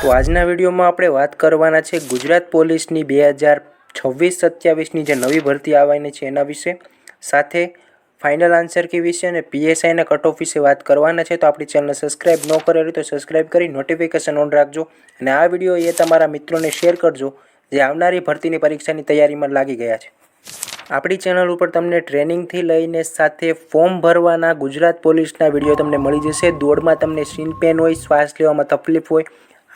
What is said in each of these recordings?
તો આજના વિડીયોમાં આપણે વાત કરવાના છે ગુજરાત પોલીસની 2026-27ની જે નવી ભરતી આવવાની છે એના વિશે, સાથે ફાઇનલ આન્સર કી વિશે અને પીએસઆઈના કટ ઓફ વિશે વાત કરવાના છે। તો આપણી ચેનલ સબસ્ક્રાઇબ ન કરેલી તો સબસ્ક્રાઇબ કરી નોટિફિકેશન ઓન રાખજો અને આ વિડીયો એ તમારા મિત્રોને શેર કરજો જે આવનારી ભરતીની પરીક્ષાની તૈયારીમાં લાગી ગયા છે। આપણી ચેનલ ઉપર તમને ટ્રેનિંગથી લઈને સાથે ફોર્મ ભરવાના ગુજરાત પોલીસના વિડીયો તમને મળી જશે। દોડમાં તમને સીન પેન હોય, શ્વાસ લેવામાં તકલીફ હોય,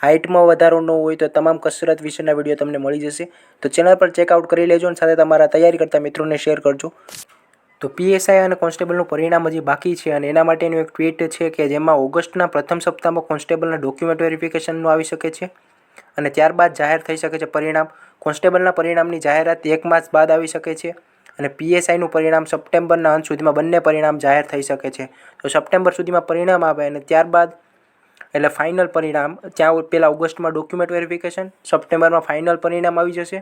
હાઇટમાં વધારો ન હોય તો તમામ કસરત વિશેના વિડીયો તમને મળી જશે। તો ચેનલ પર ચેકઆઉટ કરી લેજો અને સાથે તમારા તૈયારી કરતા મિત્રોને શેર કરજો। તો પીએસઆઈ અને કોન્સ્ટેબલનું પરિણામ હજી બાકી છે અને એના માટેનું એક ટ્વીટ છે કે જેમાં ઓગસ્ટના પ્રથમ સપ્તાહમાં કોન્સ્ટેબલના ડોક્યુમેન્ટ વેરિફિકેશનનું આવી શકે છે અને ત્યારબાદ જાહેર થઈ શકે છે પરિણામ। કોન્સ્ટેબલના પરિણામની જાહેરાત 1 માસ બાદ આવી શકે છે અને પીએસઆઈનું પરિણામ સપ્ટેમ્બરના અંત સુધીમાં બંને પરિણામ જાહેર થઈ શકે છે। તો સપ્ટેમ્બર સુધીમાં પરિણામ આવે અને ત્યારબાદ એટલે ફાઇનલ પરિણામ, ત્યાં પહેલાં ઓગસ્ટમાં ડોક્યુમેન્ટ વેરિફિકેશન, સપ્ટેમ્બરમાં ફાઇનલ પરિણામ આવી જશે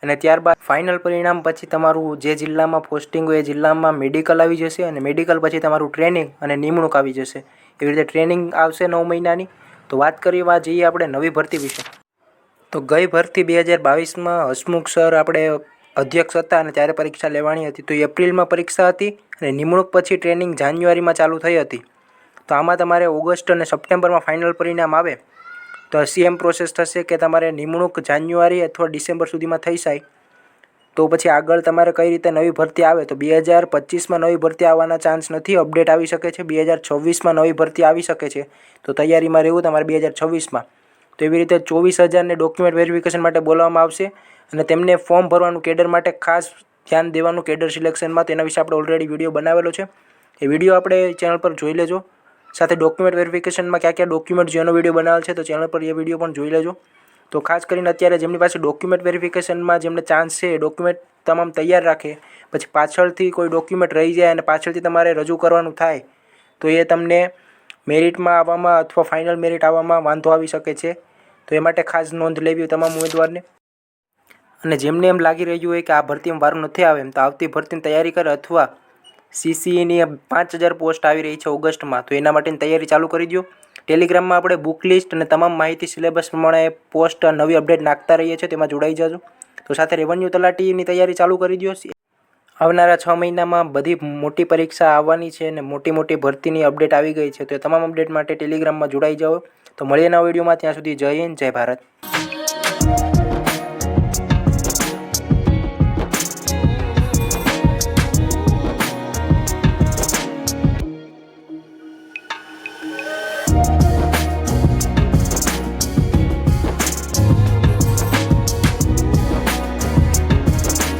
અને ત્યારબાદ ફાઇનલ પરિણામ પછી તમારું જે જિલ્લામાં પોસ્ટિંગ હોય એ જિલ્લામાં મેડિકલ આવી જશે અને મેડિકલ પછી તમારું ટ્રેનિંગ અને નિમણૂક આવી જશે। એવી રીતે ટ્રેનિંગ આવશે 9 મહિનાની। તો વાત કરીએ જઈએ આપણે નવી ભરતી વિશે। તો ગઈ ભરતી 2022માં હસમુખ સર આપણે અધ્યક્ષ હતા અને ત્યારે પરીક્ષા લેવાની હતી। તો એપ્રિલમાં પરીક્ષા હતી અને નિમણૂક પછી ટ્રેનિંગ જાન્યુઆરીમાં ચાલુ થઈ હતી। તો આમાં તમારે ઓગસ્ટ અને સપ્ટેમ્બરમાં ફાઇનલ પરિણામ આવે તો સેમ પ્રોસેસ થશે કે તમારે નિમણૂક જાન્યુઆરી અથવા ડિસેમ્બર સુધીમાં થઈ જાય। તો પછી આગળ તમારે કઈ રીતે નવી ભરતી આવે તો 2025માં નવી ભરતી આવવાના ચાન્સ નથી, અપડેટ આવી શકે છે। 2026માં નવી ભરતી આવી શકે છે, તો તૈયારીમાં રહેવું તમારે 2026માં। તો એવી રીતે 24,000ને ડોક્યુમેન્ટ વેરિફિકેશન માટે બોલાવવામાં આવશે અને તેમને ફોર્મ ભરવાનું કેડર માટે ખાસ ધ્યાન દેવાનું કેડર સિલેક્શનમાં। તેના વિશે આપણે ઓલરેડી વિડીયો બનાવેલો છે, એ વિડીયો આપણે ચેનલ પર જોઈ લેજો। સાથે ડોક્યુમેન્ટ વેરિફિકેશનમાં કયા કયા ડોક્યુમેન્ટ જેનો વિડીયો બનાવેલ છે તો ચેનલ પર એ વિડીયો પણ જોઈ લેજો। તો ખાસ કરીને અત્યારે જેમની પાસે ડોક્યુમેન્ટ વેરિફિકેશનમાં જેમને ચાન્સ છે એ ડોક્યુમેન્ટ તમામ તૈયાર રાખે, પછી પાછળથી કોઈ ડોક્યુમેન્ટ રહી જાય અને પાછળથી તમારે રજૂ કરવાનું થાય તો એ તમને મેરિટમાં આવવામાં અથવા ફાઇનલ મેરિટ આવવામાં વાંધો આવી શકે છે। તો એ માટે ખાસ નોંધ લેવી તમામ ઉમેદવારને। અને જેમને એમ લાગી રહ્યું હોય કે આ ભરતીમાં વારો નથી આવે એમ તો આવતી ભરતીની તૈયારી કરે અથવા સીસીઈની 5,000 પોસ્ટ આવી રહી છે ઓગસ્ટમાં, તો એના માટેની તૈયારી ચાલુ કરી દો। ટેલિગ્રામમાં આપણે બુક લિસ્ટ અને તમામ માહિતી સિલેબસ પ્રમાણે પોસ્ટ નવી અપડેટ નાખતા રહીએ છીએ, તેમાં જોડાઈ જજો। તો સાથે રેવન્યુ તલાટીની તૈયારી ચાલુ કરી દો। આવનારા 6 મહિનામાં બધી મોટી પરીક્ષા આવવાની છે અને મોટી ભરતીની અપડેટ આવી ગઈ છે, તો એ તમામ અપડેટ માટે ટેલિગ્રામમાં જોડાઈ જાઓ। તો મળીએ નવા વિડીયોમાં, ત્યાં સુધી જય હિન્દ, જય ભારત।